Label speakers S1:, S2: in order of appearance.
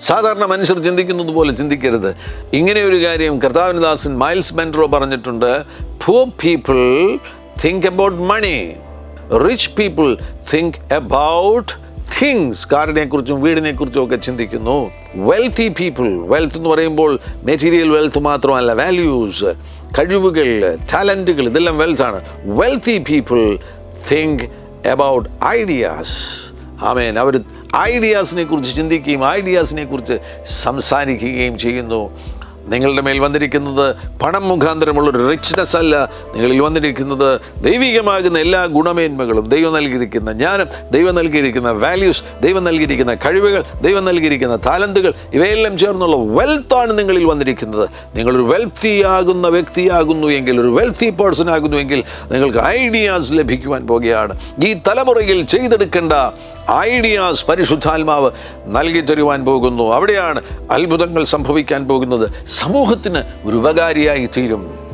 S1: സാധാരണ മനുഷ്യർ ചിന്തിക്കുന്നത് പോലെ ചിന്തിക്കരുത്. ഇങ്ങനെയൊരു കാര്യം കർത്താവിൻ്റെ ദാസൻ മൈൽസ് മെൻട്രോ പറഞ്ഞിട്ടുണ്ട്. Poor people think about money. Rich people think about things. കാറിനെക്കുറിച്ചും വീടിനെക്കുറിച്ചും ഒക്കെ ചിന്തിക്കുന്നു. വെൽത്തി പീപ്പിൾ, വെൽത്ത് എന്ന് പറയുമ്പോൾ മെറ്റീരിയൽ വെൽത്ത് മാത്രമല്ല, വാല്യൂസ്, കഴിവുകൾ, ടാലൻറ്റുകൾ, ഇതെല്ലാം വെൽത്താണ്. Wealthy people think about ideas. Amen. അവർ ഐഡിയാസിനെ കുറിച്ച് ചിന്തിക്കുകയും ഐഡിയാസിനെ കുറിച്ച് സംസാരിക്കുകയും ചെയ്യുന്നു. നിങ്ങളുടെ മേൽ വന്നിരിക്കുന്നത് പണം മുഖാന്തരമുള്ളൊരു റിച്ച്നെസ് അല്ല. നിങ്ങളിൽ വന്നിരിക്കുന്നത് ദൈവികമാകുന്ന എല്ലാ ഗുണമേന്മകളും, ദൈവം നൽകിയിരിക്കുന്ന ജ്ഞാനം, ദൈവം നൽകിയിരിക്കുന്ന വാല്യൂസ്, ദൈവം നൽകിയിരിക്കുന്ന കഴിവുകൾ, ദൈവം നൽകിയിരിക്കുന്ന താലന്തുകൾ, ഇവയെല്ലാം ചേർന്നുള്ള വെൽത്താണ് നിങ്ങളിൽ വന്നിരിക്കുന്നത്. നിങ്ങളൊരു വെൽത്തിയാകുന്ന വ്യക്തിയാകുന്നു എങ്കിൽ, ഒരു വെൽത്തി പേഴ്സൺ ആകുന്നു എങ്കിൽ നിങ്ങൾക്ക് ഐഡിയാസ് ലഭിക്കുവാൻ പോകുകയാണ്. ഈ തലമുറയിൽ ചെയ്തെടുക്കേണ്ട ഐഡിയാസ് പരിശുദ്ധാത്മാവ് നൽകി തരുവാൻ പോകുന്നു. അവിടെയാണ് അത്ഭുതങ്ങൾ സംഭവിക്കാൻ പോകുന്നത്. സമൂഹത്തിന് ഒരു ഉപകാരിയായി തീരും.